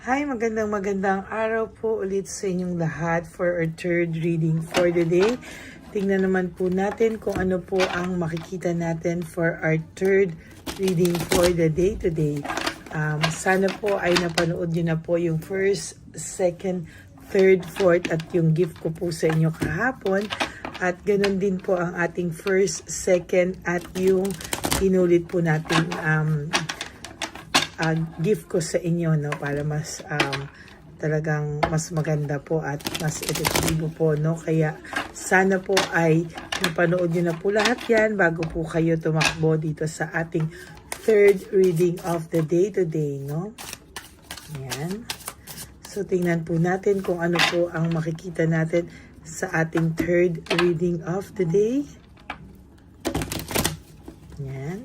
Hi, magandang araw po ulit sa inyong lahat for our third reading for the day. Tingnan naman po natin kung ano po ang makikita natin for our third reading for the day today. Sana po ay napanood nyo na po yung first, second, third, fourth at yung gift ko po sa inyo kahapon. At ganun din po ang ating first, second at yung inulit po natin gift ko sa inyo, no, para mas talagang mas maganda po at mas epektibo po, no. Kaya sana po ay napanood nyo na po lahat yan bago po kayo tumakbo dito sa ating third reading of the day today, no. Yan. So tingnan po natin kung ano po ang makikita natin sa ating third reading of the day. Yan.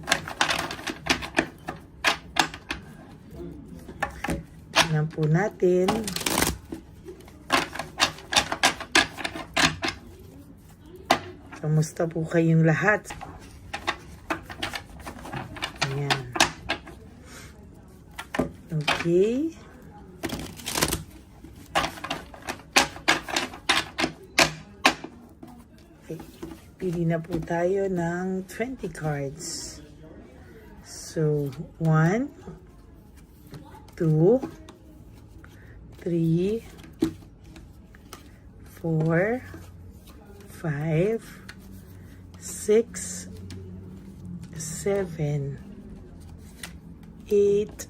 Tingnan po natin. Kamusta po kayong lahat? Ayan. Okay. Okay. Pili na po tayo ng 20 cards. So, 1, 2, 3, 4, 5, 6, 7, 8,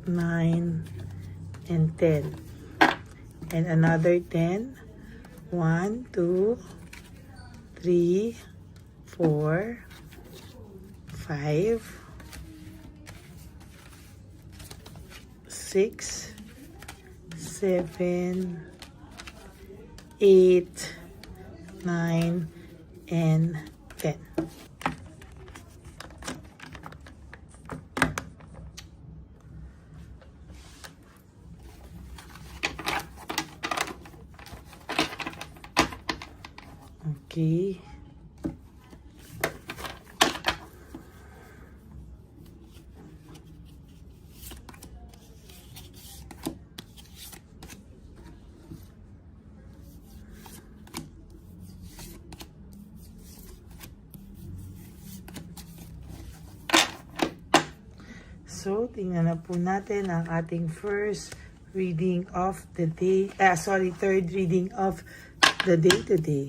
9, and 10. And another 10. 1, 2, 3, 4, 5, 6, 7, 8, 9, and 10. Okay. So, tingnan na po natin ang ating first reading of the day. Third reading of the day today.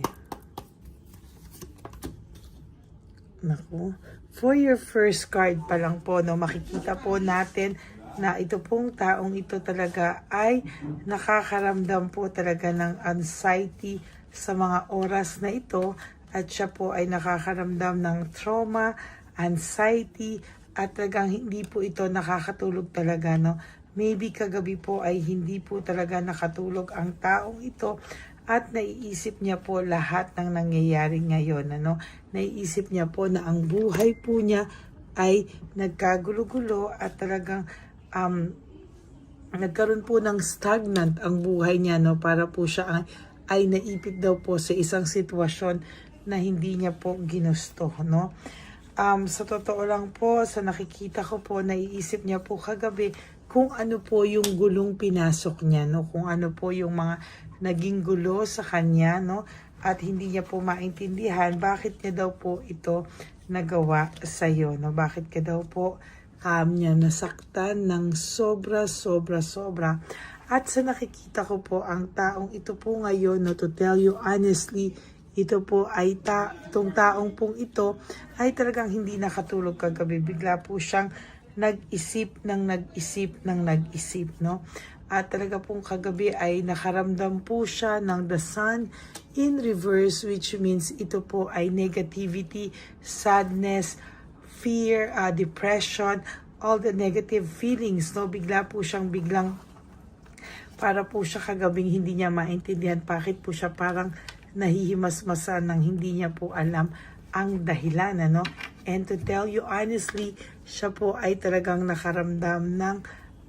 Naku. For your first card pa lang po, no, makikita po natin na ito pong taong ito talaga ay nakakaramdam po talaga ng anxiety sa mga oras na ito at siya po ay nakakaramdam ng trauma, anxiety, at talagang hindi po ito nakakatulog talaga, no. Maybe kagabi po ay hindi po talaga nakatulog ang taong ito at naiisip niya po lahat ng nangyayari ngayon, ano. Naiisip niya po na ang buhay po niya ay nagkagulo-gulo at talagang nagkaroon po ng stagnant ang buhay niya, no. Para po siya ay naipit daw po sa isang sitwasyon na hindi niya po ginusto, no. Sa totoo lang po, sa nakikita ko po, naiisip niya po kagabi kung ano po yung gulong pinasok niya, no? Kung ano po yung mga naging gulo sa kanya, no? At hindi niya po maintindihan bakit niya daw po ito nagawa sa iyo, no? Bakit ka daw po niya nasaktan ng sobra. At sa nakikita ko po, ang taong ito po ngayon, no, to tell you honestly, ito po ay itong taong pong ito ay talagang hindi nakatulog kagabi. Bigla po siyang nag-isip, no? At talaga pong kagabi ay nakaramdam po siya ng the sun in reverse, which means ito po ay negativity, sadness, fear, depression, all the negative feelings, no? Bigla po siyang para po siya kagabing hindi niya maintindihan bakit po siya parang nahihimasmasan ng hindi niya po alam ang dahilan, ano. And to tell you honestly, siya po ay talagang nakaramdam ng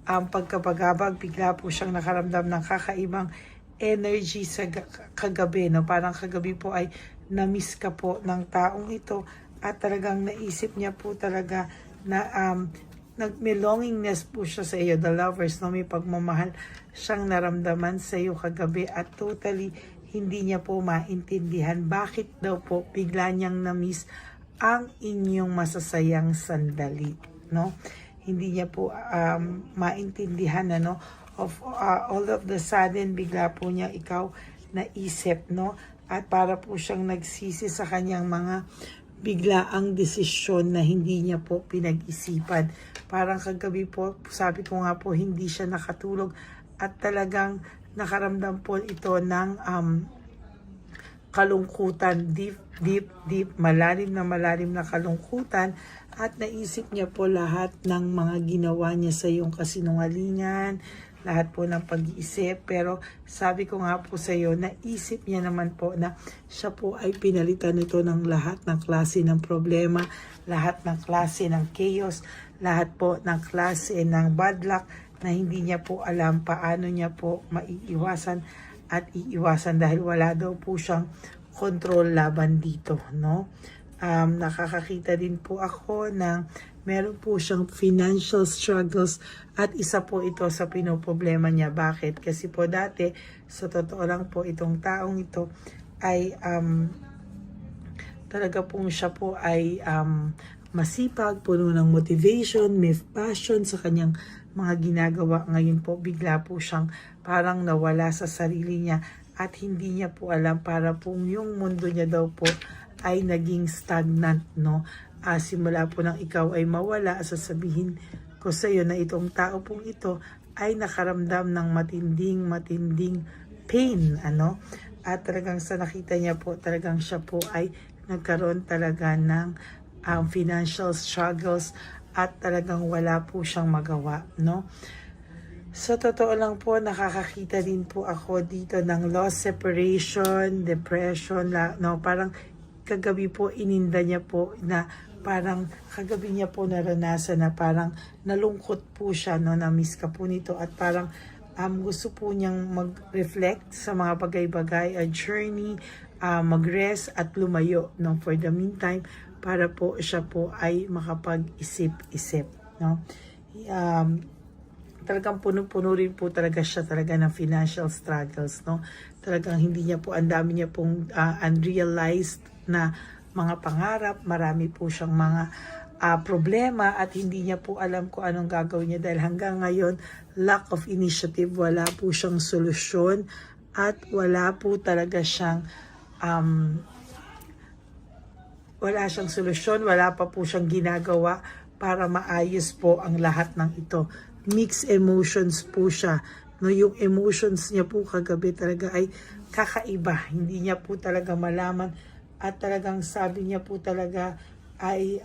pagkabagabag. Bigla po siyang nakaramdam ng kakaibang energy sa kagabi, no? Parang kagabi po ay na-miss ka po ng taong ito at talagang naisip niya po talaga na may longingness po siya sa iyo, the lovers, no? May pagmamahal siyang naramdaman sa iyo kagabi at totally hindi niya po maintindihan bakit daw po bigla niyang na-miss ang inyong masasayang sandali, no? Hindi niya po maintindihan, ano, of all of the sudden bigla po niya ikaw naisip, no? At para po siyang nagsisi sa kanyang mga biglaang desisyon na hindi niya po pinag-isipan. Parang kagabi po, sabi ko nga po, hindi siya nakatulog at talagang nakaramdam po ito ng kalungkutan, deep, malalim na kalungkutan, at naisip niya po lahat ng mga ginawa niya sa iyong kasinungalingan, lahat po ng pag-iisip. Pero sabi ko nga po sa iyo, naisip niya naman po na siya po ay pinalitan nito ng lahat ng klase ng problema, lahat ng klase ng chaos, lahat po ng klase ng bad luck na hindi niya po alam paano niya po maiiwasan at iiwasan dahil wala daw po siyang control laban dito, no? Nakakakita din po ako ng meron po siyang financial struggles at isa po ito sa pinoproblema niya. Bakit? Kasi po dati, sa totoo lang po, itong taong ito ay talaga po siya po ay masipag, puno ng motivation, may passion sa kanyang mga ginagawa. Ngayon po, bigla po siyang parang nawala sa sarili niya at hindi niya po alam para po yung mundo niya daw po ay naging stagnant, no? Simula po nang ikaw ay mawala, sasabihin ko sa iyo na itong tao pong ito ay nakaramdam ng matinding pain, ano? At talagang sa nakita niya po, talagang siya po ay nagkaroon talaga ng financial struggles at talagang wala po siyang magawa, no? Sa totoo lang po, nakakakita din po ako dito ng loss, separation, depression, no? Parang kagabi po ininda niya po na parang kagabi niya po naranasan na parang nalungkot po siya, no, na-miss ka po nito at parang gusto po niyang mag-reflect sa mga bagay-bagay, a journey, mag-rest at lumayo, no, for the meantime, para po siya po ay makapag-isip-isip, no. Talagang puno-puno rin po talaga siya talaga ng financial struggles, no. Talagang hindi niya po, ang dami niya pong unrealized na mga pangarap, marami po siyang mga problema at hindi niya po alam kung anong gagawin niya dahil hanggang ngayon, lack of initiative, wala po siyang solusyon at wala po talaga siyang solusyon, wala pa po siyang ginagawa para maayos po ang lahat ng ito. Mixed emotions po siya. No, yung emotions niya po kagabi talaga ay kakaiba. Hindi niya po talaga malaman at talagang sabi niya po talaga ay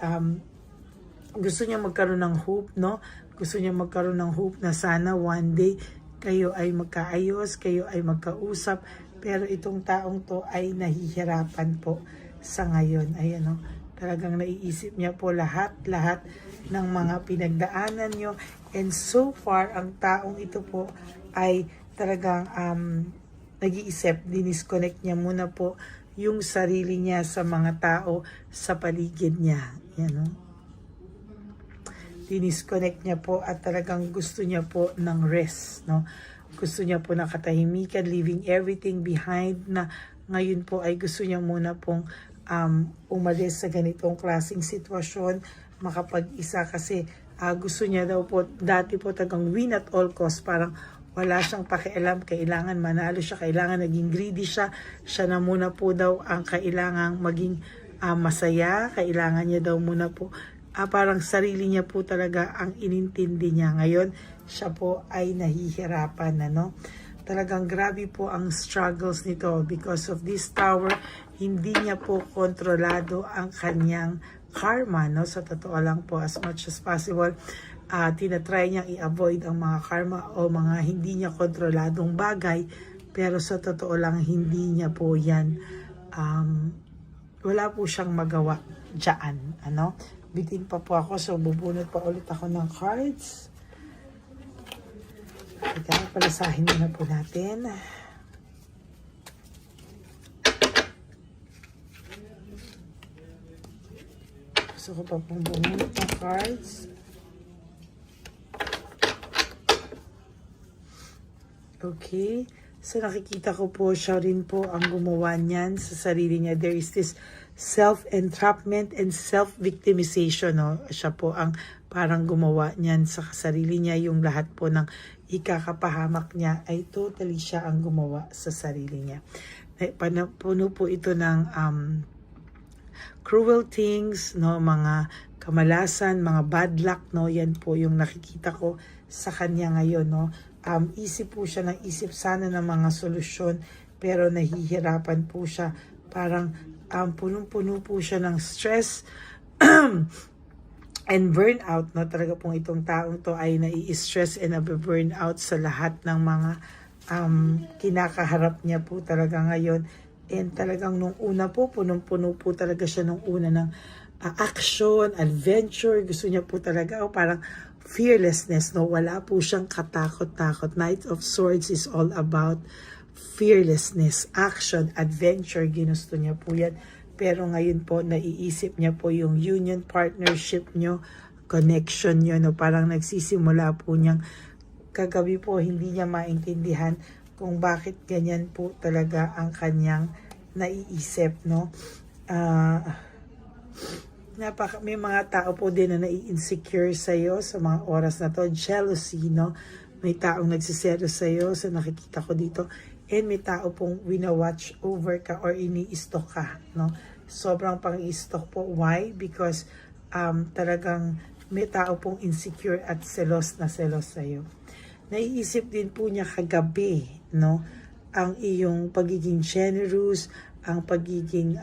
gusto niya magkaroon ng hope, no? Gusto niya magkaroon ng hope na sana one day kayo ay magkaayos, kayo ay magkausap. Pero itong taong to ay nahihirapan po sa ngayon. Ayan, no? Talagang naiisip niya po lahat ng mga pinagdaanan niyo. And so far, ang taong ito po ay talagang nag-iisip, dinisconnect niya muna po yung sarili niya sa mga tao sa paligid niya. Yan, no? Dinisconnect niya po at talagang gusto niya po ng rest, no? Gusto niya po ng katahimikan, leaving everything behind, na ngayon po ay gusto niya muna pong umalis sa ganitong klaseng sitwasyon, makapag-isa kasi gusto niya daw po, dati po tagang win at all cost, parang wala siyang pakialam, kailangan manalo siya, kailangan naging greedy siya, siya na muna po daw ang kailangang maging masaya, kailangan niya daw muna po, parang sarili niya po talaga ang inintindi niya. Ngayon, siya po ay nahihirapan, ano? Talagang grabe po ang struggles nito because of this tower, hindi niya po kontrolado ang kanyang karma, no? Sa totoo lang po, as much as possible, tinatry niyang i-avoid ang mga karma o mga hindi niya kontroladong bagay, pero sa totoo lang hindi niya po yan, wala po siyang magawa dyan, ano? Bitin pa po ako, so bubunot pa ulit ako ng cards. Ika, palasahin na po natin. Gusto ko pa pong bumunot ng cards. Okay? So nakikita ko po, siya rin po ang gumawa niyan sa sarili niya. There is this self-entrapment and self-victimization. No? Siya po ang parang gumawa niyan sa sarili niya. Yung lahat po ng ikakapahamak niya ay totally siya ang gumawa sa sarili niya. Puno po ito ng cruel things, no, mga kamalasan, mga bad luck, no, yan po yung nakikita ko sa kanya ngayon, no. Isip po siya ng isip sana ng mga solusyon, pero nahihirapan po siya, parang punong-puno po siya ng stress and burnout, no. Talaga pong itong taong to ay nai-stress and nabe-burnout sa lahat ng mga kinakaharap niya po talaga ngayon. And talagang nung una po, punong-puno po talaga siya nung una ng action, adventure. Gusto niya po talaga, parang fearlessness, no? Wala po siyang katakot-takot. Knight of Swords is all about fearlessness, action, adventure. Ginusto niya po yan. Pero ngayon po, naiisip niya po yung union partnership niyo, connection niyo, no? Parang nagsisimula po niyang kagabi po, hindi niya maintindihan kung bakit ganyan po talaga ang kanyang naiisip, no? May mga tao po din na nai-insecure sa'yo sa mga oras na to. Jealousy, no? May taong nagsiselos sa'yo sa nakikita ko dito. And may tao pong wina-watch over ka or ini-stalk ka, no? Sobrang pang-i-stalk po. Why? Because talagang may tao pong insecure at selos na selos sa'yo. Naiisip din po niya kagabi, no, ang iyong pagiging generous, ang pagiging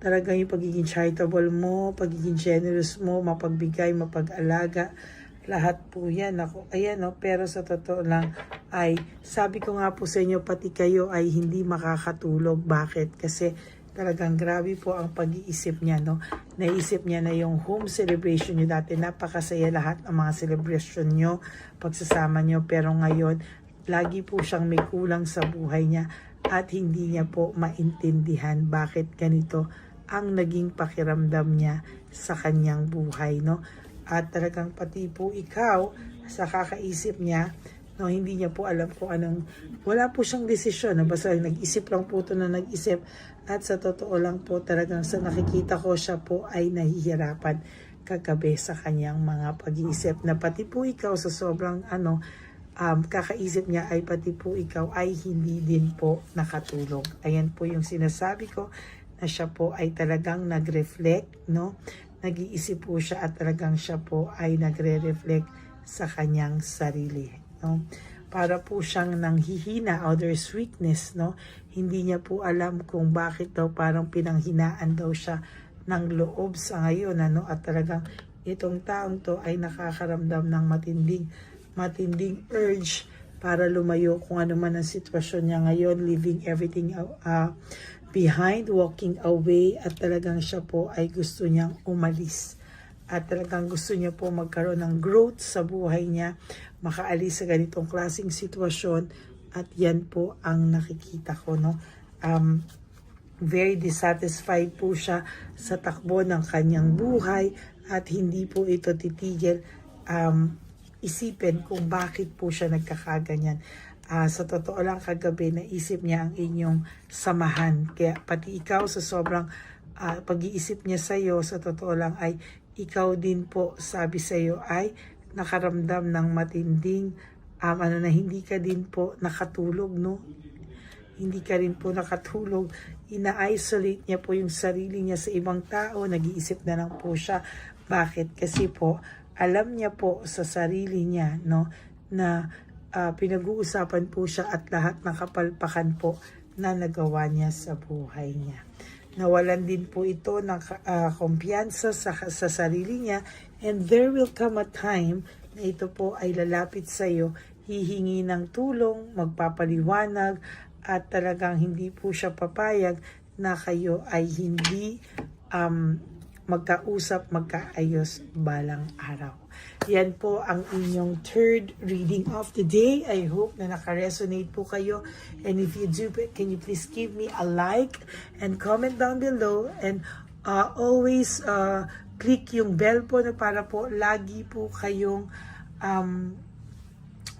talagang yung pagiging charitable mo, pagiging generous mo, mapagbigay, mapag-alaga, lahat po yan. Ako, ayan, no, pero sa totoo lang ay sabi ko nga po sa inyo, pati kayo ay hindi makakatulog. Bakit? Kasi talagang grabe po ang pag-iisip niya, no? Naisip niya na yung home celebration niyo dati, napakasaya lahat ng mga celebration niyo, pagsasama niyo, pero ngayon, lagi po siyang may kulang sa buhay niya at hindi niya po maintindihan bakit ganito ang naging pakiramdam niya sa kanyang buhay, no? At talagang pati po ikaw, sa kakaisip niya, no, hindi niya po alam kung anong, wala po siyang desisyon, no? Basta nag-isip lang po ito na nag-isip. At sa totoo lang po talagang sa nakikita ko, siya po ay nahihirapan kagabi sa kanyang mga pag-iisip, na pati po ikaw sa sobrang kakaisip niya ay pati po ikaw ay hindi din po nakatulog. Ayan po yung sinasabi ko, na siya po ay talagang nag-reflect, no? Nag-iisip po siya at talagang siya po ay nagre-reflect sa kanyang sarili, no? Para po siyang nanghihina, others weakness, no? Hindi niya po alam kung bakit daw parang pinanghinaan daw siya ng loob sa ngayon, ano? At talagang itong taong to ay nakakaramdam ng matinding urge para lumayo kung ano man ang sitwasyon niya ngayon, leaving everything behind, walking away, at talagang siya po ay gusto niyang umalis. At talagang gusto niya po magkaroon ng growth sa buhay niya, makaalis sa ganitong klaseng sitwasyon, at yan po ang nakikita ko, no? Very dissatisfied po siya sa takbo ng kanyang buhay at hindi po ito titigil isipin kung bakit po siya nagkakaganyan. Sa totoo lang kagabi, naisip niya ang inyong samahan. Kaya pati ikaw sa sobrang pag-iisip niya sa iyo, sa totoo lang ay ikaw din po, sabi sa iyo, ay nakaramdam ng matinding na hindi ka din po nakatulog, no? Hindi ka rin po nakatulog. Ina-isolate niya po yung sarili niya sa ibang tao. Nag-iisip na lang po siya. Bakit? Kasi po, alam niya po sa sarili niya, no, na pinag-uusapan po siya at lahat ng kapalpakan po na nagawa niya sa buhay niya. Nawalan din po ito ng kumpiyansa sa sarili niya, and there will come a time na ito po ay lalapit sa iyo, hihingi ng tulong, magpapaliwanag, at talagang hindi po siya papayag na kayo ay hindi magkausap, magkaayos balang araw. Yan po ang inyong third reading of the day. I hope na naka-resonate po kayo. And if you do, can you please give me a like and comment down below. And always click yung bell po na para po lagi po kayong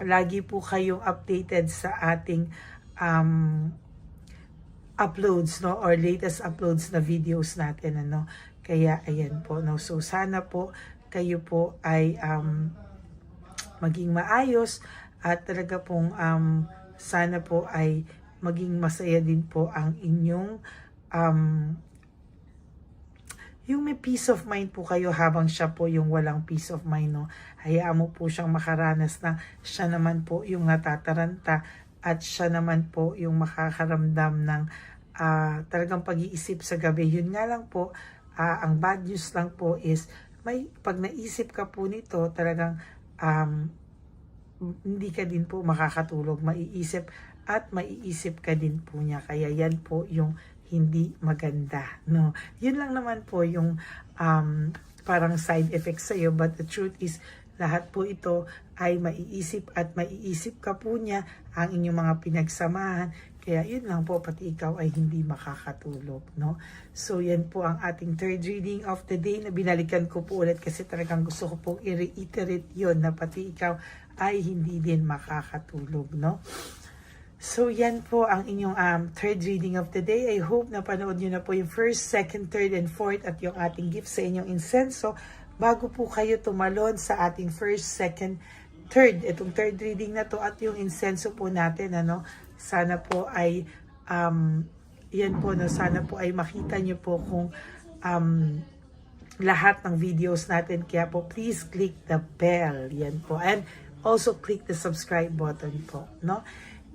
lagi po kayong updated sa ating uploads, no, or latest uploads na videos natin, ano. Kaya ayan po, no, so sana po kayo po ay maging maayos at talaga pong sana po ay maging masaya din po ang inyong yung may peace of mind po kayo habang siya po yung walang peace of mind, no. Hayaan mo po siyang makaranas na siya naman po yung natataranta at siya naman po yung makakaramdam ng talagang pag-iisip sa gabi. Yun nga lang po, ang bad news lang po is pag naisip ka po nito, talagang hindi ka din po makakatulog, maiisip at maiisip ka din po niya. Kaya yan po yung hindi maganda, no. Yun lang naman po yung parang side effects sa'yo, but the truth is lahat po ito ay maiisip at maiisip ka po niya ang inyong mga pinagsamahan. Kaya yun lang po, pati ikaw ay hindi makakatulog, no. So yan po ang ating third reading of the day na binalikan ko po ulit kasi talagang gusto ko po i-reiterate yun na pati ikaw ay hindi din makakatulog, no. So yan po ang inyong third reading of the day. I hope na panood nyo na po yung first, second, third, and fourth at yung ating gift sa inyong insenso bago po kayo tumalon sa ating first, second, third. Itong third reading na to at yung insenso po natin, ano, sana po ay yan po, no, sana po ay makita nyo po kung lahat ng videos natin. Kaya po please click the bell, yan po, and also click the subscribe button po, no.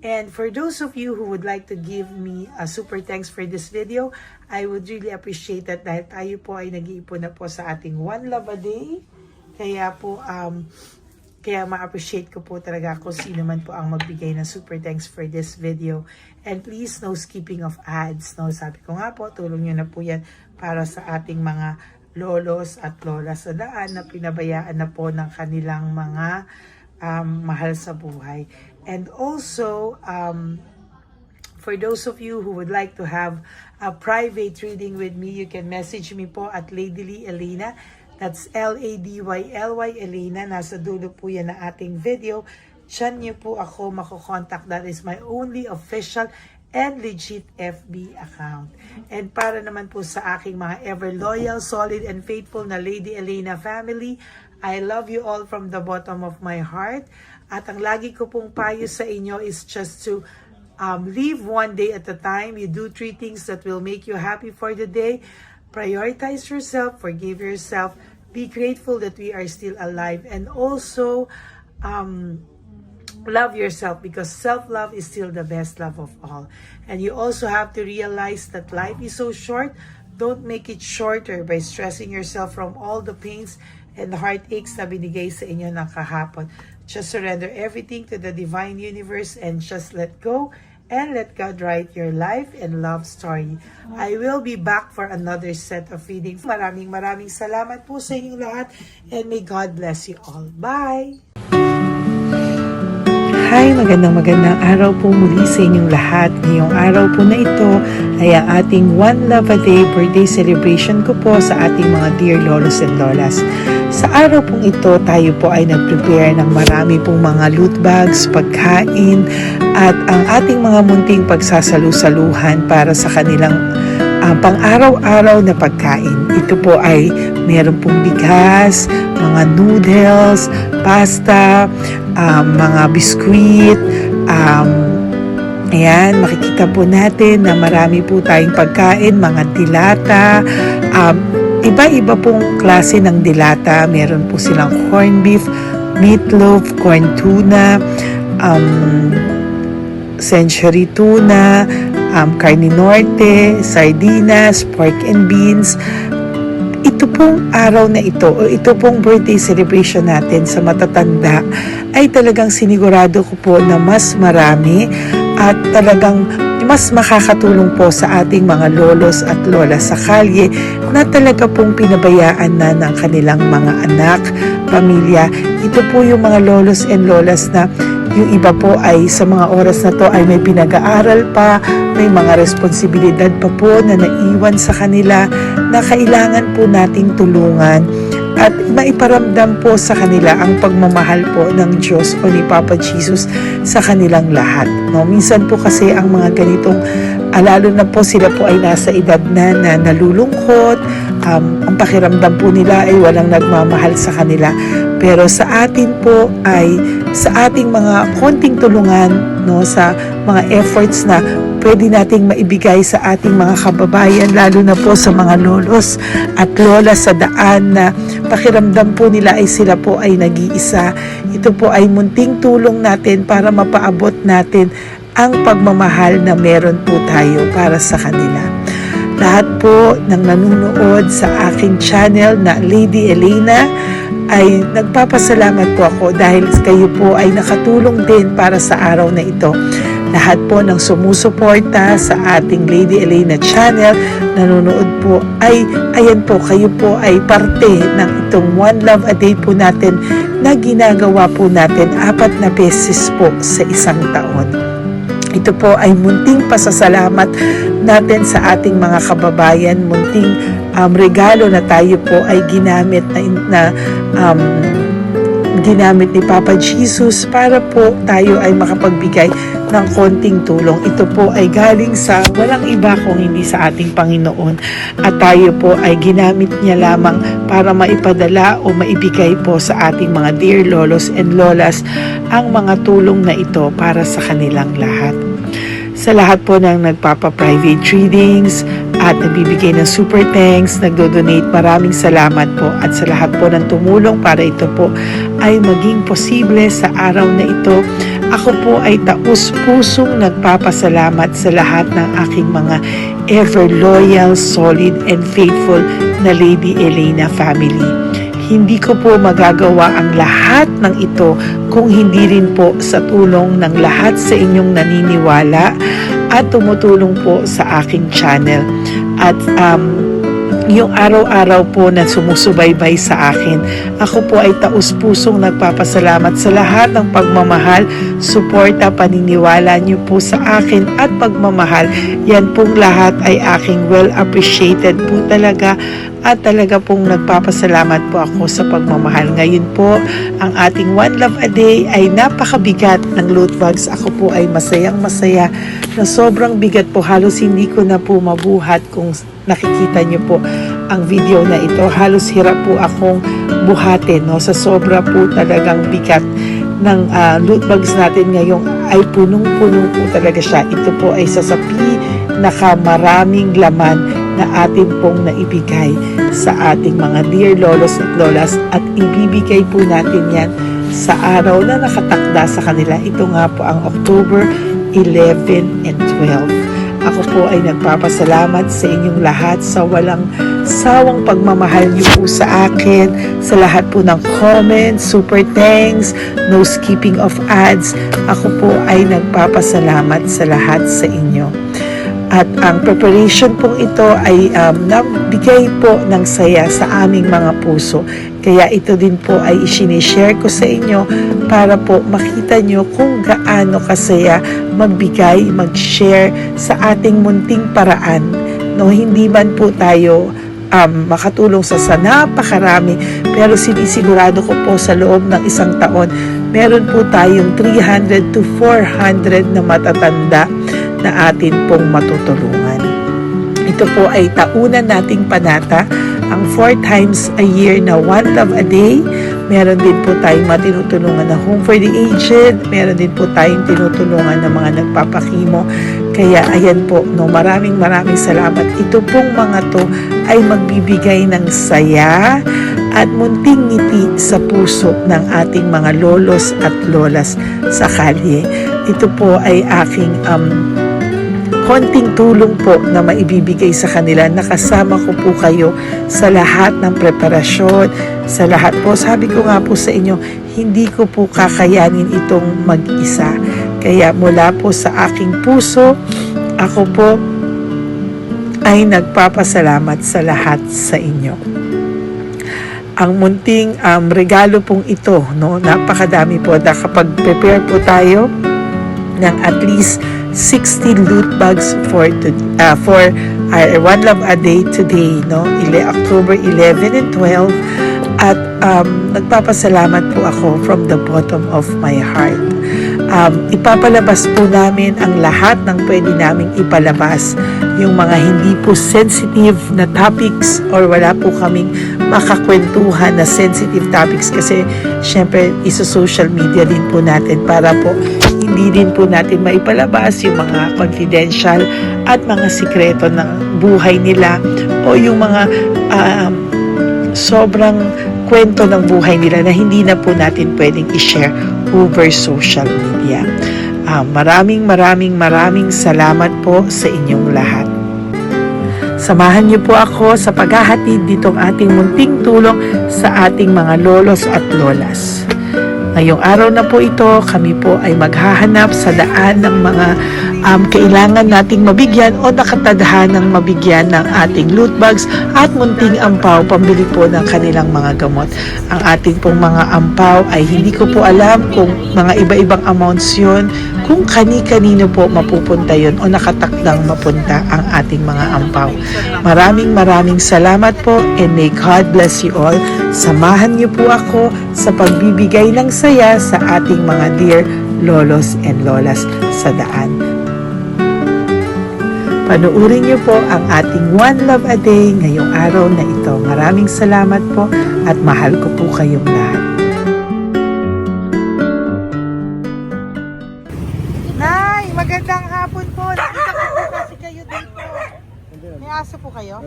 And for those of you who would like to give me a super thanks for this video, I would really appreciate that dahil tayo po ay nag-iipon na po sa ating One Love a Day. Kaya po, kaya ma-appreciate ko po talaga kung sino man po ang magbigay ng super thanks for this video. And please, no skipping of ads. No? Sabi ko nga po, tulong nyo na po yan para sa ating mga lolos at lolas sa daan na pinabayaan na po ng kanilang mga mahal sa buhay. And also, for those of you who would like to have a private reading with me, you can message me po at Ladyly Elena. That's Ladyly Elena. Nasa dulo po yan na ating video. Diyan niyo po ako makokontakt. That is my only official and legit FB account. And para naman po sa aking mga ever loyal, solid, and faithful na Lady Elena family, I love you all from the bottom of my heart. At ang lagi ko pong payo sa inyo is just to live one day at a time. You do 3 things that will make you happy for the day. Prioritize yourself, forgive yourself, be grateful that we are still alive, and also love yourself, because self-love is still the best love of all. And you also have to realize that life is so short. Don't make it shorter by stressing yourself from all the pains and the heartaches na binigay sa inyo ng kahapon. Just surrender everything to the divine universe and just let go and let God write your life and love story. I will be back for another set of readings. Maraming salamat po sa inyong lahat and may God bless you all. Bye! Hi, magandang araw po muli sa inyong lahat. Ngayong araw po na ito ay ang ating One Love a Day birthday celebration ko po sa ating mga dear lolos and lolas. Sa araw pong ito, tayo po ay nag-prepare ng marami pong mga loot bags, pagkain, at ang ating mga munting pagsasalu-saluhan para sa kanilang pang-araw-araw na pagkain. Ito po ay meron pong bigas, mga noodles, pasta, mga biskuit, ayan, makikita po natin na marami po tayong pagkain, mga dilata, iba-iba pong klase ng dilata. Meron po silang corned beef, meatloaf, corn tuna, century tuna, carne norte, sardinas, pork and beans. Ito pong araw na ito, o ito pong birthday celebration natin sa matatanda, ay talagang sinigurado ko po na mas marami at talagang mas makakatulong po sa ating mga lolos at lola sa kalye na talaga pong pinabayaan na ng kanilang mga anak, pamilya. Ito po yung mga lolos and lolas na yung iba po ay sa mga oras na to ay may pinag-aaral pa, may mga responsibilidad pa po na naiwan sa kanila na kailangan po nating tulungan at maiparamdam po sa kanila ang pagmamahal po ng Diyos o ni Papa Jesus sa kanilang lahat. No? Minsan po kasi ang mga ganitong, lalo na po sila po ay nasa edad na nalulungkot, ang pakiramdam po nila ay walang nagmamahal sa kanila. Pero sa atin po ay sa ating mga konting tulungan, no, sa mga efforts na pwede nating maibigay sa ating mga kababayan, lalo na po sa mga lolos at lola sa daan na pakiramdam po nila ay sila po ay nag-iisa. Ito po ay munting tulong natin para mapaabot natin ang pagmamahal na meron po tayo para sa kanila. Lahat po ng nanonood sa aking channel na Lady Elena ay nagpapasalamat po ako dahil kayo po ay nakatulong din para sa araw na ito. Lahat po ng sumusuporta sa ating Lady Elena channel, nanonood po, ay ayan po, kayo po ay parte ng itong One Love a Day po natin na ginagawa po natin 4 na beses po sa isang taon. Ito po ay munting pasasalamat natin sa ating mga kababayan, munting regalo na tayo po ay ginamit ginamit ni Papa Jesus para po tayo ay makapagbigay ng konting tulong. Ito po ay galing sa walang iba kung hindi sa ating Panginoon, at tayo po ay ginamit niya lamang para maipadala o maibigay po sa ating mga dear lolos and lolas ang mga tulong na ito para sa kanilang lahat. Sa lahat po ng nagpapa-private readings at nagbibigay ng super thanks, nagdo-donate, maraming salamat po. At sa lahat po ng tumulong para ito po ay maging posible sa araw na ito, ako po ay taus-pusong nagpapasalamat sa lahat ng aking mga ever loyal, solid, and faithful na Lady Elena family. Hindi ko po magagawa ang lahat ng ito kung hindi rin po sa tulong ng lahat sa inyong naniniwala at tumutulong po sa aking channel. At yung araw-araw po na sumusubaybay sa akin, ako po ay taus-pusong nagpapasalamat sa lahat ng pagmamahal, suporta, paniniwala niyo po sa akin at pagmamahal. Yan pong lahat ay aking well appreciated po talaga, at talaga pong nagpapasalamat po ako sa pagmamahal. Ngayon po, ang ating One Love a Day ay napakabigat ng loot bags. Ako po ay masayang-masaya na sobrang bigat po. Halos hindi ko na po mabuhat. Kung nakikita niyo po ang video na ito, halos hirap po akong buhatin, no? Sa sobra po talagang bigat ng loot bags natin ngayong ay punong-puno po talaga siya. Ito po ay sasapi nakamaraming laman na atin pong naibigay sa ating mga dear lolos at lolas, at ibibigay po natin yan sa araw na nakatakda sa kanila. Ito nga po ang October 11 and 12. Ako po ay nagpapasalamat sa inyong lahat sa walang sawang pagmamahal niyo po sa akin, sa lahat po ng comments, super thanks, no skipping of ads. Ako po ay nagpapasalamat sa lahat sa inyo. At ang preparation pong ito ay nabigay po ng saya sa aming mga puso. Kaya ito din po ay isinishare ko sa inyo para po makita nyo kung gaano kasaya magbigay, mag-share sa ating munting paraan. No, hindi man po tayo makatulong sa napakarami, pero sinisigurado ko po sa loob ng isang taon, meron po tayong 300 to 400 na matatanda na atin pong matutulungan. Ito po ay taunan nating panata, ang 4 times a year na One Love a Day. Meron din po tayong matinutulungan na Home for the Aged, meron din po tayong tinutulungan ng mga nagpapakimo. Kaya ayan po, no, maraming salamat. Ito pong mga to ay magbibigay ng saya at munting ngiti sa puso ng ating mga lolos at lolas sa kalye. Ito po ay aking konting tulong po na maibibigay sa kanila. Nakasama ko po kayo sa lahat ng preparasyon, sa lahat po. Sabi ko nga po sa inyo, hindi ko po kakayanin itong mag-isa. Kaya mula po sa aking puso, ako po ay nagpapasalamat sa lahat sa inyo. Ang munting regalo pong ito, no, napakadami po na kapag prepare po tayo ng at least 60 loot bags for our One Love a Day today, no? October 11 and 12 At nagpapasalamat po ako from the bottom of my heart. Ipapalabas po namin ang lahat ng pwede naming ipalabas. Yung mga hindi po sensitive na topics or wala po kaming makakwentuhan na sensitive topics kasi syempre isa-social media din po natin para po hindi din po natin maipalabas yung mga confidential at mga sikreto ng buhay nila o yung mga sobrang kwento ng buhay nila na hindi na po natin pwedeng i-share over social media. Maraming salamat po sa inyong lahat. Samahan niyo po ako sa paghahatid nitong ating munting tulong sa ating mga lolos at lolas. Ngayong araw na po ito, kami po ay maghahanap sa daan ng mga kailangan nating mabigyan o nakatadhanang mabigyan ng ating loot bags at munting ampaw pambili po ng kanilang mga gamot. Ang ating pong mga ampaw ay hindi ko po alam kung mga iba-ibang amounts yun, kung kani-kanino po mapupunta yun o nakatakdang mapunta ang ating mga ampaw. Maraming salamat po and may God bless you all. Samahan niyo po ako sa pagbibigay ng saya sa ating mga dear lolos and lolas sa daan. Panuurin niyo po ang ating One Love a Day ngayong araw na ito. Maraming salamat po at mahal ko po kayong lahat. Nay, magandang hapon po. Nakita ko po kasi kayo dito. May aso po kayo?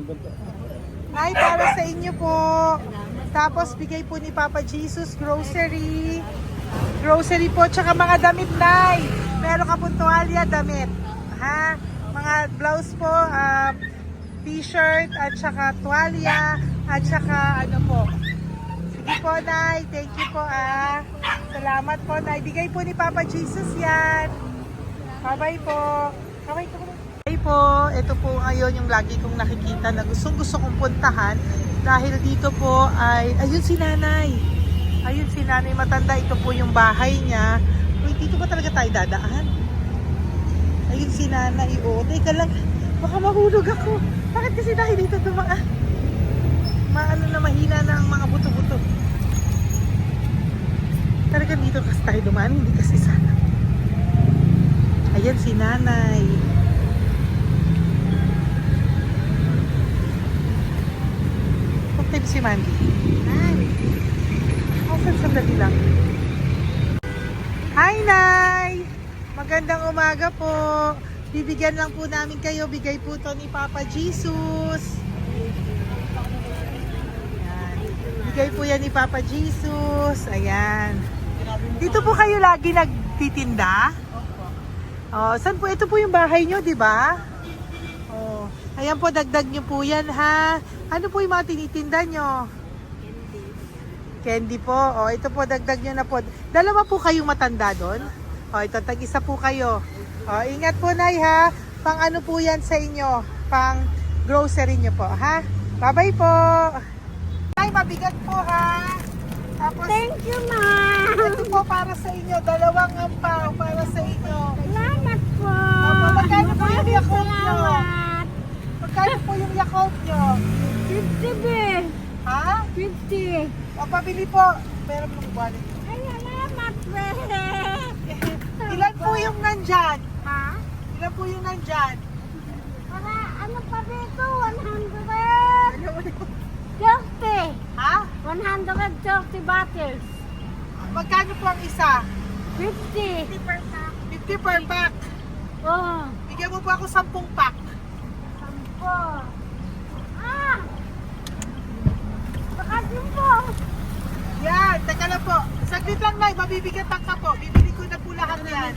Nay, para sa inyo po. Tapos bigay po ni Papa Jesus grocery. Grocery po, tsaka mga damit, Nay. Meron ka po tuwalya, damit. Ha? Mga blouse po, t-shirt, at saka tuwalya, at saka ano po. Sige po, Nay. Thank you po, Salamat po, Nay. Bigay po ni Papa Jesus yan. Bye-bye po. Bye-bye po. Bye po. Ito po ngayon yung lagi kong nakikita na gusto kong puntahan. Dahil dito po ay, ayun si Nanay. Ayun si Nanay matanda. Ito po yung bahay niya. Uy, dito ba talaga tayo dadaan? Ayun si Nanay. O, teka lang. Baka mahulog ako. Bakit kasi dahil dito dumaan? Maano na mahina na ang mga buto-buto. Talaga dito kasi tayo dumaan. Hindi kasi sana. Ayan si Nanay. Huwag si Mandy. Hi. Sandali lang. Hi, Nay! Magandang umaga po. Bibigyan lang po namin kayo. Bigay po to ni Papa Jesus. Ayan. Bigay po yan ni Papa Jesus. Ayan. Dito po kayo lagi nagtitinda? Oh, saan po? Ito po yung bahay nyo, di ba? Oh. Ayan po, dagdag nyo po yan, ha? Ano po yung mga tinitinda nyo? Candy po. O, ito po, dagdag nyo na po. Dalawa po kayong matanda doon. O, ito, tag-isa po kayo. O, ingat po, Nay, ha? Pang ano po yan sa inyo? Pang grocery nyo po, ha? Bye-bye po. Nay, mabigat po, ha? Tapos, Thank you, Ma. ito po para sa inyo. Dalawang ampaw para sa inyo. Salamat po. Opo, magkano po yung Yakult nyo? Salamat. Magkano po yung Yakult nyo? 50 be. Ha? 50. O, pabili po. Meron pong wallet. Ay, salamat be. Ilan po yung nandyan? Ha? Ilan po yung nandyan? Para ano pa dito? 100. Ano ulit? 30. Ha? 130 bottles. Magkano po ang isa? 50. 50 per pack. Oh. Bigyan mo po ako 10 pack. 10. Ah! Bakit po? Yan, teka lang po. Saglit lang, Nay. Mabibigatan ka po. Bibili ko na po lahat yan.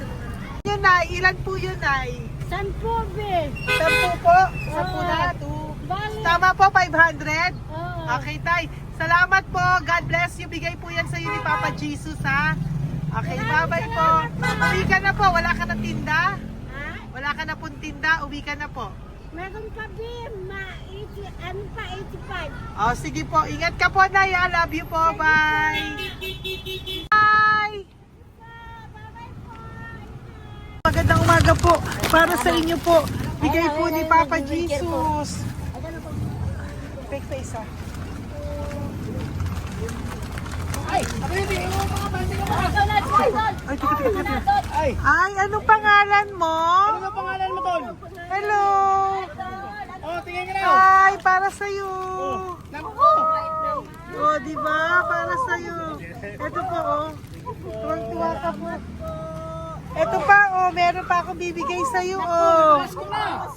Yun, Nay. Ilan po yun, Nay? 10 be. 10 po? 10 na? 2. Bali. Tama po, 500? Oo. Okay, Tay. Salamat po. God bless you. Bigay po yan sa iyo ni Papa Jesus, ha? Okay, bye-bye po. Uwi ka na po. Wala ka na tinda? Ha? Wala ka na pong tinda. Uwi ka na po. Meron pa din, ano pa, 85. Oh, sige po. Ingat ka po, Nay. I love you po. Bye. Bye. Magandang umaga po. Para sa inyo po. Bigay po ni Papa Jesus. Fake face, ha? Ay, teka. Ay, anong pangalan mo? Ano pangalan mo, Tol? Hello! Oh, tingin ka na. Ay, para sa'yo. Naku! Oh, di ba? Para sa'yo. Ito po, oh. Tuwang-tuwa ka po. Ito pa, oh. Meron pa akong bibigay sa'yo, oh. Pasko na.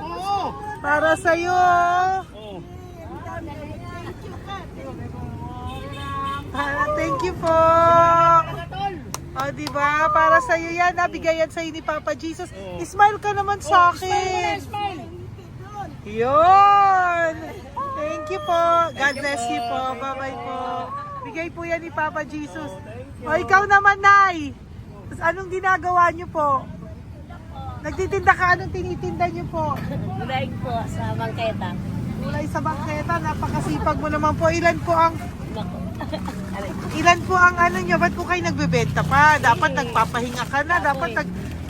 Oo. Para sa'yo. Oh. Thank you po. Ano, Tol? Oh, di ba? Para sa'yo yan. Nabigay yan sa'yo ni Papa Jesus. Smile ka naman sa akin. Smile. Yun! Thank you po. God bless you po. Bye-bye po. Bigay po yan ni Papa Jesus. O, ikaw naman, Nay. Tapos anong ginagawa niyo po? Nagtitinda ka, anong tinitinda niyo po? Gulay po sa bangketa. Gulay sa bangketa, napakasipag mo naman po. Ilan po ang Nako. ano niyo? Ba't po kayo nagbebenta pa? Dapat nagpapahinga ka na. Dapat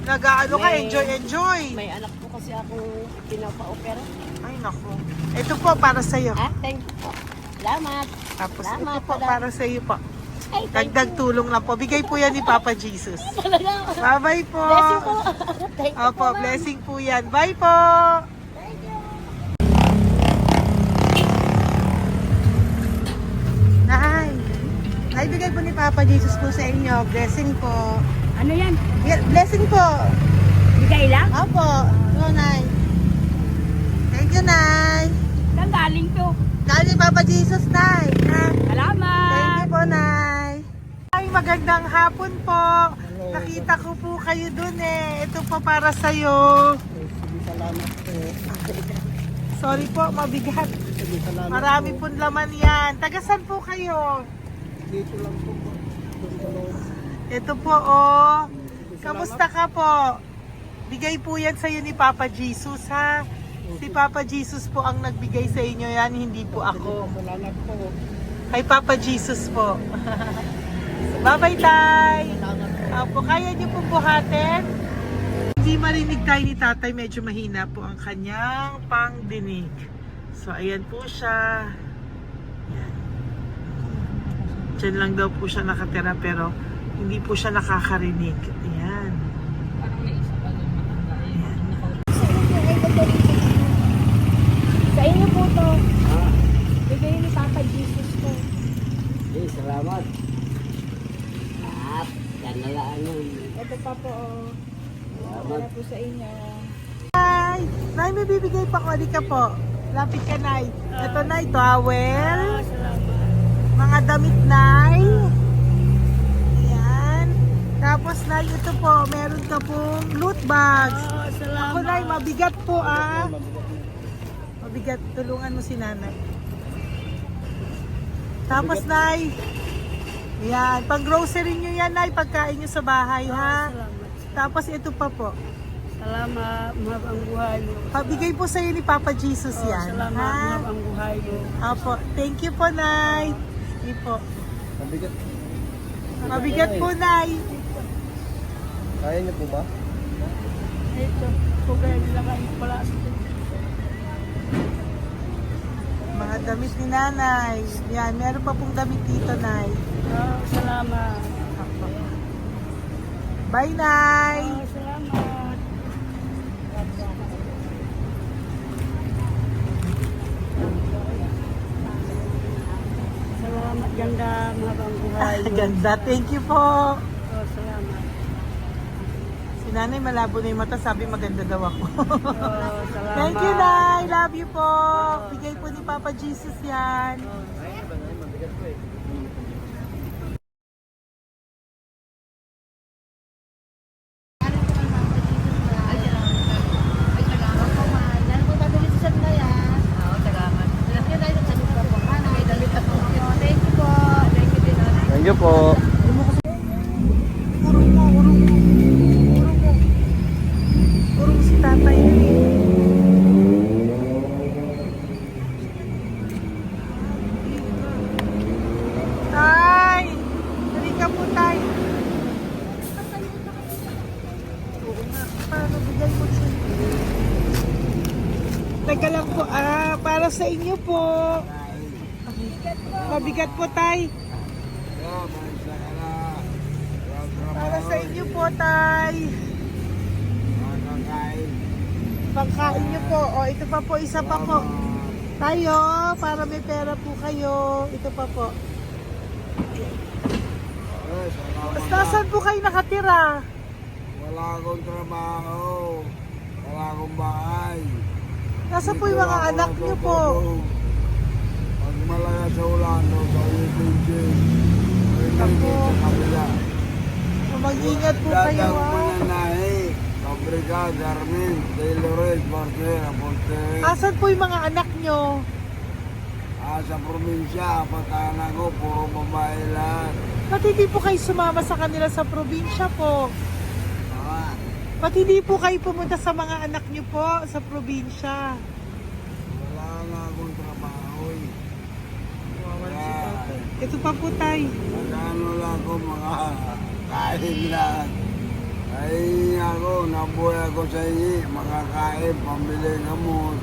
nag-ano ka, enjoy. May anak po kasi akong pinapa-opera. Ay, naku. Ito po, para sa'yo. Thank you po. Salamat. Tapos Salamat, ito po, salamat. para sa'yo po. Ay, thank Dagdag tulong lang po. Bigay po yan ni Papa Jesus. Talaga. Bye-bye po. Bless you po. Thank you Opo, po, ma'am. blessing po yan. Bye po. Thank you. Nay, bigay po ni Papa Jesus po sa inyo. Blessing po. Ano yan? Blessing po. Bigay lang? Opo. Ito, Nay. Thank you, Nay. Saan galing to? Dahil ni Papa Jesus, Nay. Ha? Salamat. Thank you po, Nay. Ay, magandang hapon po. Nakita ko po kayo dun eh. Ito po para sa'yo. Salamat po. Sorry po, mabigat. Salamat Marami pong laman yan. Tagasan po kayo? Dito lang po. Ito po, oh. Kamusta ka po? Bigay po yan sa'yo ni Papa Jesus, ha? Si Papa Jesus po ang nagbigay sa inyo yan, hindi po ako. Salamat po. Kay Papa Jesus po. Bye-bye, Tay! Opo, kaya niyo po buhatin? Hindi marinig tayo ni Tatay, medyo mahina po ang kanyang pangdinig. So, ayan po siya. Ayan. Diyan lang daw po siya nakatira pero hindi po siya nakakarinig. Ayan. Ayan. Sa inyo po to. Bigay ni Papa Jesus to. Okay, salamat. Yan na lang yun. Ito pa po. Salamat. Para po sa inyo. Nay! Nay, may bibigay pa ko. Di ka po. Lapit ka, Nay. Ito, Nay, towel. Salamat. Mga damit, Nay. Ayan. Tapos, Nay, ito po. Meron ka pong loot bags. Ako, Nay, mabigat po, ah. Mabigat. Tulungan mo si Nanay. Tapos, Nay. Ayan. Pang grocery nyo yan, Nay. Pagkain nyo sa bahay, ha? Tapos, ito pa po. Salamat. Mahab ang buhay mo. Pabigay po sa'yo ni Papa Jesus yan. Salamat. Ha? Mahab ang buhay mo. Apo. Thank you po, Nay. Hindi po. Mabigat. Mabigat po, Nay. Kaya niyo po ba? Ito. Kung kaya nilagay pala. Mga damit ni Nanay. Yan, meron pa pong damit dito, Nay. Salamat. Apo. Bye, Nay. Salamat. Salamat. Ganda. Mahab ang buhay mo. Ganda. Thank you po. Salamat. Si Nanay malabo na yung mata. Sabi maganda daw ako. Salamat. Thank you, Nay. Love you po. Bigay po ni Papa Jesus yan. Mabigat po eh. Thank you po. Urong mo, urong mo. Urong mo. Urong si Tatay. Tay! Halika po, Tay. Oo nga. Paano bigay mo siya? Teka lang po. Para sa inyo po. Mabigat po, Tay. sa inyo po, Tay. Pagkain niyo po. O, ito pa po, isa pa po. Tayo, para may pera po kayo. Ito pa po. Nasaan po kayo nakatira? Wala akong trabaho. Wala akong bahay. Nasaan po yung mga anak niyo po? Pag malaya sa ulan, sa UPG, Ako. sa kabila. Mag-ingat po kayo, Dadang ha? mananahi, Fabrika, Garmin, Taylores, Barcera, Portere. Asan po yung mga anak niyo? Sa probinsya, patanan ko, puro babae lahat. Ba't hindi po kayo sumama sa kanila sa probinsya po? Ah, Ba't hindi po kayo pumunta sa mga anak niyo po sa probinsya? wala nga akong trabaho eh. Wawan si tatay. Ito pa po, Tay. Magkano lang ako mga kain lang. Ay ako, nabuhay ako sa inyo, makakain, pambili gamot.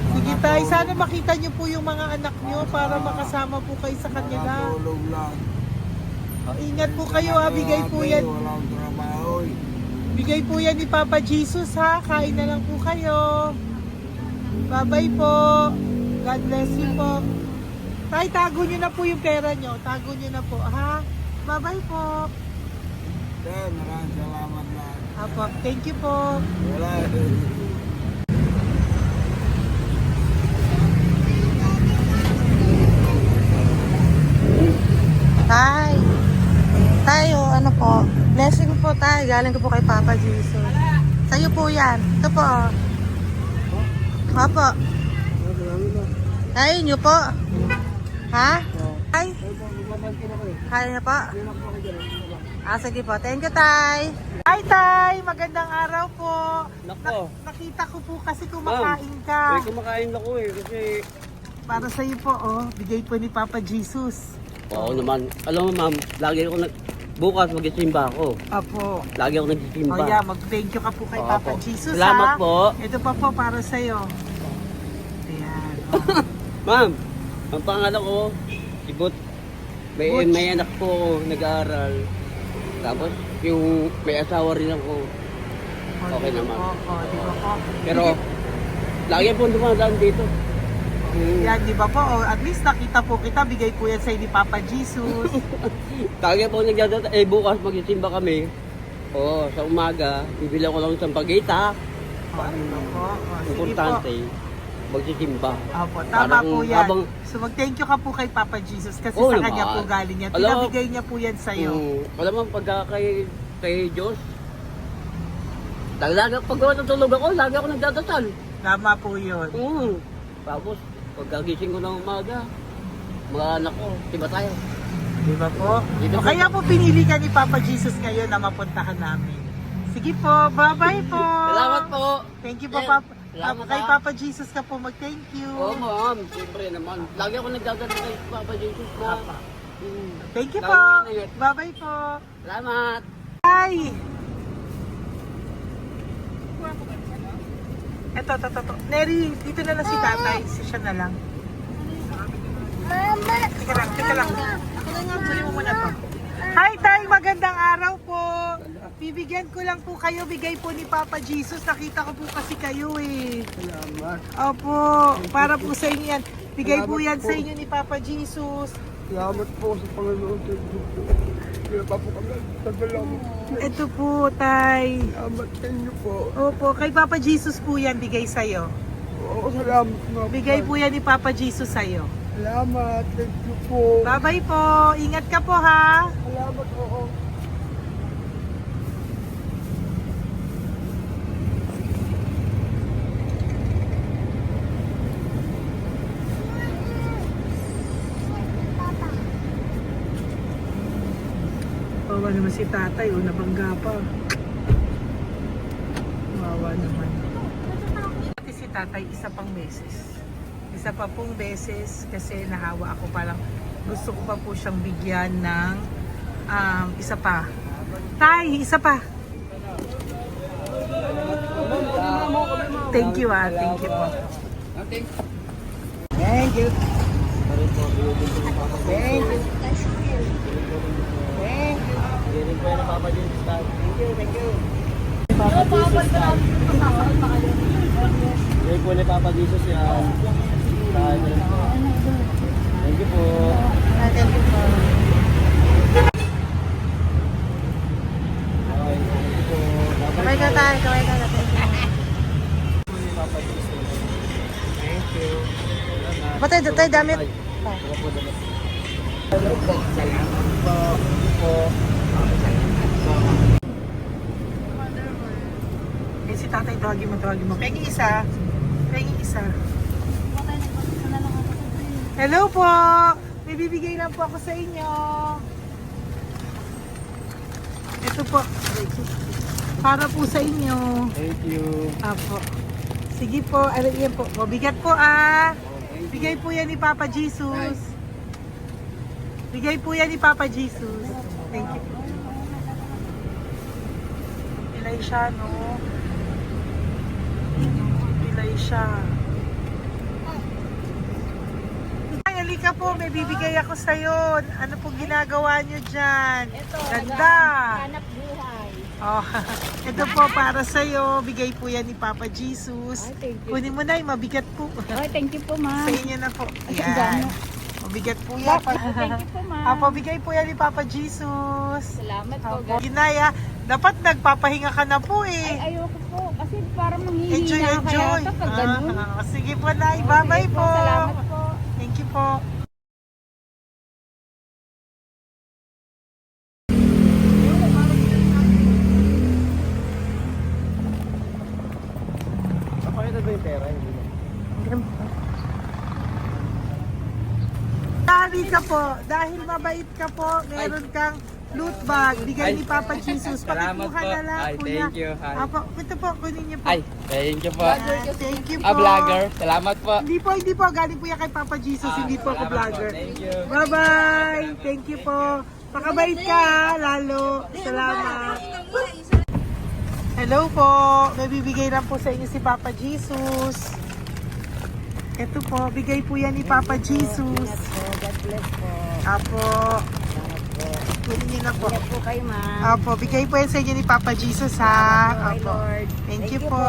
Sige, Tay. Sana makita niyo po yung mga anak niyo para makasama po kayo sa kanila. Makatulog lang. O, ingat po kayo, ha. Bigay po yan. Walang trabaho eh. Bigay po yan ni Papa Jesus, ha. Kain na lang po kayo. Bye-bye po. God bless you po. Tay, tago niyo na po yung pera niyo. Tago niyo na po, ha. Bye-bye po. Maraming salamat na. Apo, thank you po. Wala eh. Tay. Tayo, ano po? Blessing po tayo. Galing ko po kay Papa Jesus. Sa'yo po yan. Ito po. Oh. Opo. Tayo nyo po. Ha? Tay? Kaya niyo po? Sige po. Thank you, Tay. Hi, Tay! Magandang araw po. Nako, Nakita ko po kasi kumakain ka. kumakain ako eh kasi Para sa iyo po, oh. Bigay po ni Papa Jesus. oo naman. Alam mo ma'am, lagi ako bukas magsisimba ako. Apo. Lagi ako nagsisimba. Oh, yeah. Mag-thank you ka po kay Opo. Papa Jesus, Salamat ha? po. Ito pa po para sa iyo. Ayan. Oh. Ma'am, ang pangalan ko, si Butch. May, Butch. may anak ko nag-aaral. Tapos yung may asawa rin ako. Okay di ba naman. po? Oh, di ba po? Pero lagi po dumadaan dito. Yan, di ba po? Oh, at least nakita po kita. Bigay po yan sa ni Papa Jesus. Lagi po nagdadaan. Bukas magsisimba kami. Oo, sa umaga, bibilang ko lang isang pagita. Oh, di ba po? Oh, sige po. Importante, magsisimba. Opo, tama Parang po yan. habang- So mag-thank you ka po kay Papa Jesus kasi Oo sa naman. kanya po galing yan. Alam mo- Pinabigay niya po yan sa'yo. Alam mo, pagka kay Diyos, pag natulog ako, lagi ako nagdadasal. Tama po yun. Tapos, pagkagising ko ng umaga, mga anak ko, diba tayo? Di ba po? Dito O po. kaya po pinili ka ni Papa Jesus ngayon na mapuntahan namin. Sige po, bye-bye po. Salamat po! Thank you po, Eh, Papa. salamat, Kay ha. Papa Jesus ka po mag-thank you. Oo, ma'am, siyempre naman. Lagi ako nagdadasal kay Papa Jesus na. Papa. Thank you Lagi po. ingat. Bye-bye po. Salamat! Bye. Eto. Neri, dito na lang si tatay. Siya na lang. Mama! Teka lang. Tuloy mo muna to. Hi, Tay! Magandang araw po. Bibigyan ko lang po kayo. Bigay po ni Papa Jesus. Nakita ko po kasi kayo eh. Salamat. Opo. Para po sa inyo yan. Bigay po yan sa inyo ni Papa Jesus. Salamat po sa Panginoon. Thank you po. Kaya pa po kami. Tagal ako. Ito po, Tay. Salamat sa inyo po. Opo. Kay Papa Jesus po yan. Bigay sa'yo. Oo, salamat po. Bigay po yan ni Papa Jesus sa'yo. Salamat. Thank you po. Bye-bye po. Ingat ka po, ha? Salamat po. Wawa naman si tatay, o nabangga pa. Wawa naman. Pati si tatay, isa pang beses. Isa pa pong beses kasi nahawa ako, parang gusto ko pa po siyang bigyan ng isa pa. Tay, isa pa. Thank you, thank you po. Thank you. Thank you. Thank you. po yan, Papa Jesus. Thank you, thank you. Bigay po ni Papa Jesus yan. Thank you po. Thank you po. Okay, thank you po. Kamay ka tayo, kamay ka na. Thank you. Papa Jesus. Thank you. Ba't tayo damit? Wala po damit. Salamat po. Thank you po. Eh, si tatay, tawagin mo. Pengi isa. Hello po! May bibigay lang po ako sa inyo. Ito po. Para po sa inyo. Thank you. Apo. Sige po, yan po. Mabigat po ah. Bigay po yan ni Papa Jesus. Bigay po yan ni Papa Jesus. Thank you. Pilay siya, no? Pilay siya. Ay, halika po. May bibigay ako sa'yo. Ano po ginagawa nyo dyan? Ito, Ganda. hanap buhay. Oh, ito po para sa'yo. Bigay po yan ni Papa Jesus. Ay, thank you. Kunin mo na, mabigat po. Ay, thank you po, ma'am. Sa inyo na po. Ay, Yan. gano. Mabigat po yan. Thank you po, ma'am. Apo, bigay po yan ni Papa Jesus. Salamat po, Apo. guys. Ginaya, dapat nagpapahinga ka na po eh. Ay, ayoko po. Kasi parang Enjoy, manghihina enjoy. kaya pag ganun. Sige po, Nay. Oh, Bye-bye sige po. Salamat po. Thank you po. Pakita ba yung pera? Dahil ka po, dahil mabait ka po, meron kang loot bag. Bigay ni Papa Jesus. Salamat Pakikuha po. na lang, Ay, kuya. thank you. Ay. Apo, ito po, kunin niyo po. Ay, thank you po. Thank you po. Vlogger. Salamat po. Hindi po. Galing po yan kay Papa Jesus. Hindi po ako Salamat vlogger. po. Thank you. Bye-bye. Thank you po. Pakabait ka, lalo. Salamat. Hello po. May bibigay lang po sa inyo si Papa Jesus. Ito po, bigay po yan ni Papa Jesus. God bless po. Apo. Kunin niyo na po. Ingat po kayo, ma'am. Apo, bigay po yan sa inyo ni Papa Jesus ha. Salamat po, Apo. Lord. Thank you po.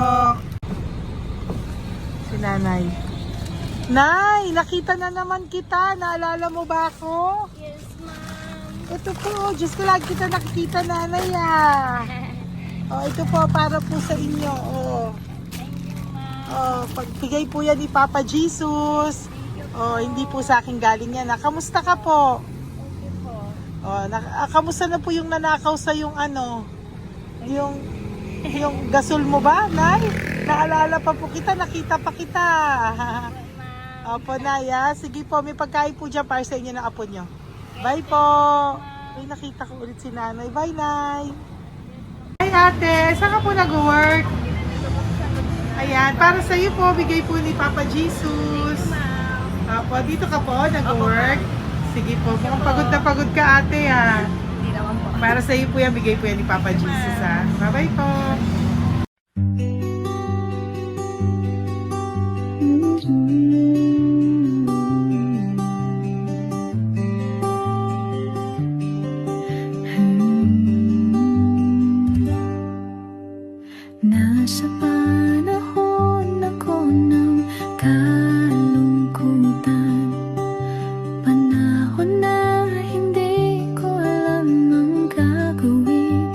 Si Nanay. Nay, nakita na naman kita. Naalala mo ba ako? Yes, ma'am. Ito po, Diyos ko lagi kita nakikita, Nanay ah. Oh, ito po para po sa inyo. Oh. Thank you, ma'am. Oh, pagbigay po yan ni Papa Jesus. Oh, hindi po sa akin galing yan. Kamusta ka po? Thank you po. Oh, kamusta na po yung nanakaw sa yung ano? Yung gasol mo ba, Nay? Naalala pa po kita, nakita pa kita. Opo, Nay, ah. Sige po, may pagkain po dyan para sa inyo ng apo nyo. Bye po. Ay, nakita ko ulit si Nanay. Bye, Nay. Hi, ate. Saan ka po nag-work? Ayan, para sa iyo po, bigay po ni Papa Jesus. Opo, dito ka po, nag-work. Sige po, mukhang pagod na pagod ka, ate, ha. Hindi naman po. Para sa iyo po yan, bigay po yan ni Papa Jesus, ha. Bye-bye po. Nasa panahon ako ng kalungkutan, panahon na hindi ko alam ang gagawin.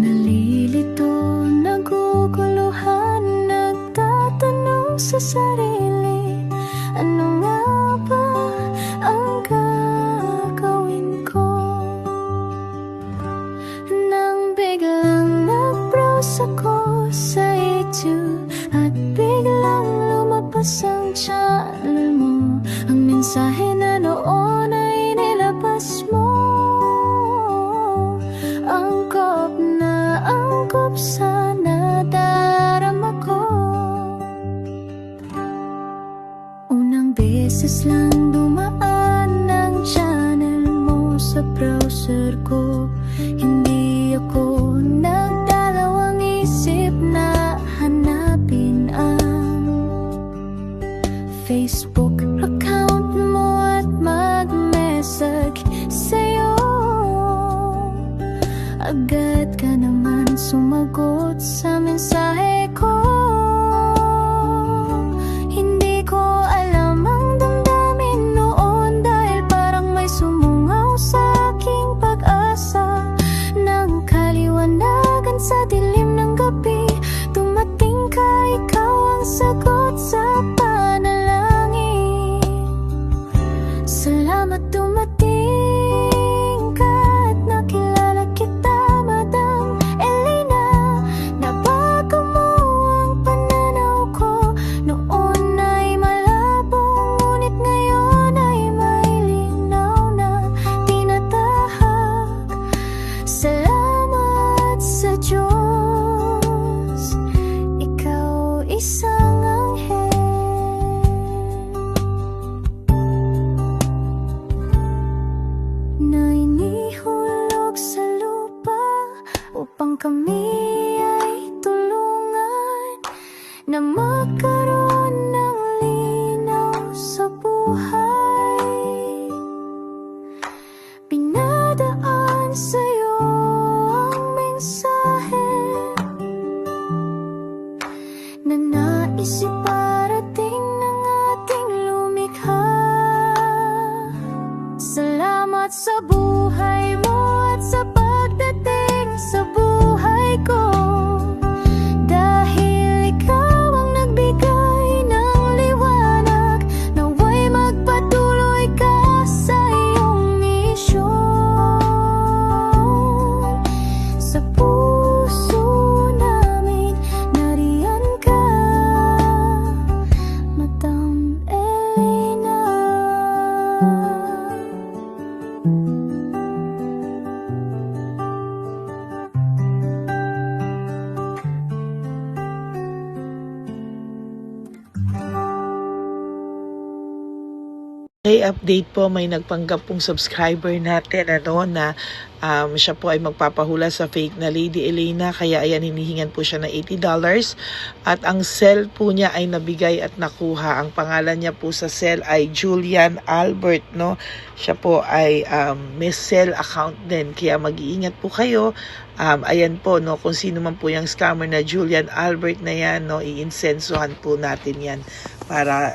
Nalilito, naguguluhan, nagtatanong sa sarili, ano nga ba ang gagawin ko? Nang biglang nag-browse ako sa YouTube at biglang lumabas ang channel mo, ang mensahe na noon ay nilabas mo. Angkop sa nadarama ko. Unang beses lang dumaan ang channel mo sa browser ko. Hindi ako nagdalawang isip agad ka naman sumagot sa mensahe ko. Hindi ko alam ang damdamin noon, dahil parang may sumungaw sa aking pag-asa. Nang kaliwanagan sa dilim ng gabi, dumating ka, ikaw ang sagot sa panalangin. Salamat dumating ka at nakilala kita, Madam Elena. Nabago mo ang pananaw ko, noon ay malabo, ngunit ngayon ay may linaw na tinatahak. Salamat sa Diyos, ikaw isang anghel. Na inihulog sa lupa upang kami ay tulungan na magkaroon ng linaw sa buhay. Pinadaan sa'yo ang mensahe na nais iparating ng ating lumikha. Salamat sa buhay mo at sa pagdating sa buhay ko, dahil ikaw ang nagbigay ng liwanag. Naway magpatuloy ka sa iyong misyon. Sa puso namin nariyan ka, Madam Elena. Okay, update po, may nagpanggap pong subscriber natin na siya po ay magpapahula sa fake na Lady Elena, kaya ayan, hinihingan po siya ng $80 at ang cell po niya ay nabigay at nakuha. Ang pangalan niya po sa cell ay Julian Albert, no? Siya po ay may cell account din, kaya mag-iingat po kayo. Ayan po, no, kung sino man po yung scammer na Julian Albert na yan, no, iinsensuhan po natin yan para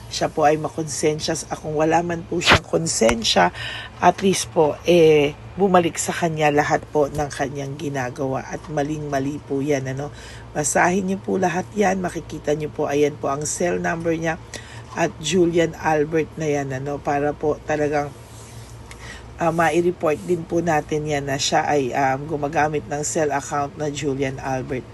siya po ay makonsensya. Kung wala man po siyang konsensya, at least po bumalik sa kanya lahat po ng kanyang ginagawa, at maling-mali po yan, ano. Basahin niyo po lahat yan, makikita niyo po, ayan po ang cell number niya at Julian Albert na yan, ano, para po talagang mai-report din po natin yan na siya ay gumagamit ng cell account na Julian Albert.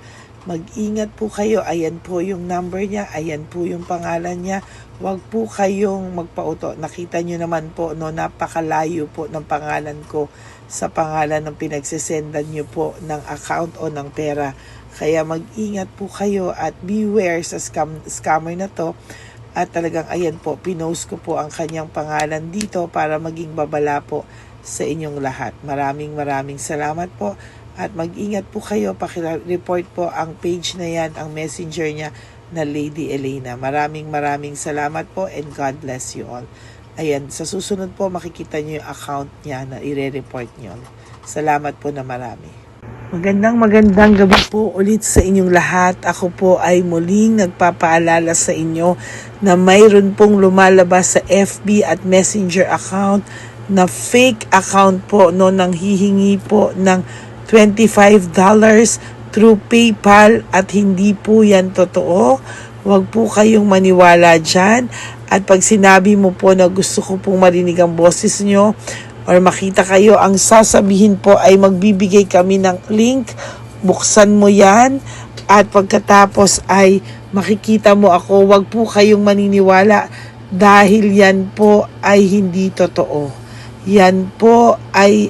Mag-ingat po kayo. Ayan po yung number niya. Ayan po yung pangalan niya. Huwag po kayong magpauto. Nakita nyo naman po, no, napakalayo po ng pangalan ko sa pangalan ng pinagsesendan nyo po ng account o ng pera. Kaya mag-ingat po kayo at beware sa scammer na to. At talagang ayan po, pinost ko po ang kanyang pangalan dito para maging babala po sa inyong lahat. Maraming salamat po. At mag-ingat po kayo, paki-report po ang page na yan, ang messenger niya na Lady Elena. Maraming salamat po and God bless you all. Ayan, sa susunod po makikita niyo yung account niya na i-report niyo. Salamat po na marami. Magandang gabi po ulit sa inyong lahat. Ako po ay muling nagpapaalala sa inyo na mayroon pong lumalabas sa FB at Messenger account na fake account po, no, nang hihingi po ng $25 through PayPal, at hindi po yan totoo. Huwag po kayong maniwala dyan. At pag sinabi mo po na gusto ko pong marinig ang boses nyo or makita kayo, ang sasabihin po ay magbibigay kami ng link, buksan mo yan, at pagkatapos ay makikita mo ako. Huwag po kayong maniniwala dahil yan po ay hindi totoo. Yan po ay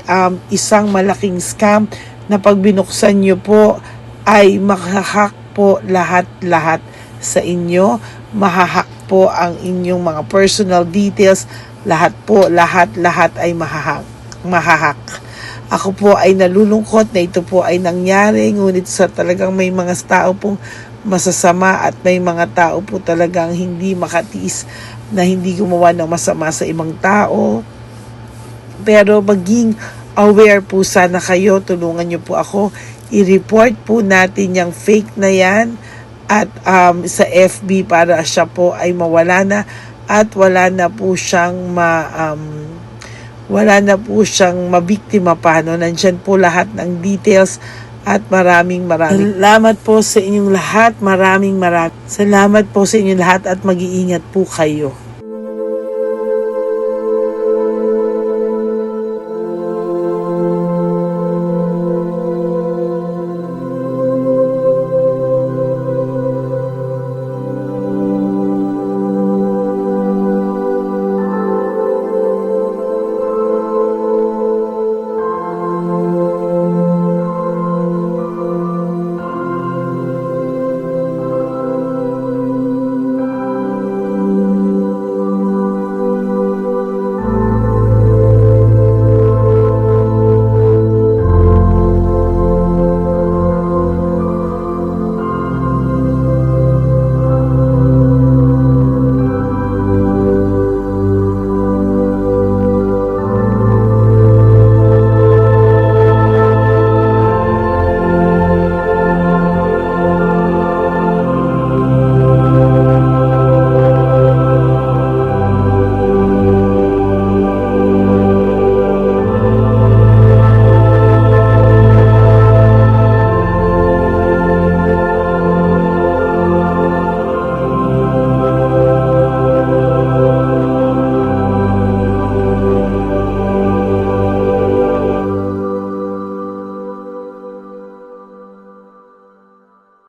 isang malaking scam na pag binuksan nyo po ay mahahack po lahat sa inyo. Mahahack po ang inyong mga personal details. Lahat ay mahahack. Ako po ay nalulungkot na ito po ay nangyari, ngunit sa talagang may mga tao pong masasama at may mga tao po talagang hindi makatiis na hindi gumawa ng masama sa ibang tao. Pero maging aware po sana kayo. Tulungan niyo po ako. I-report po natin yung fake na yan at sa FB para siya po ay mawala na at wala na po siyang mabiktima pa. No? Nandyan po lahat ng details at maraming salamat po sa inyong lahat. Maraming salamat po sa inyong lahat at mag-iingat po kayo.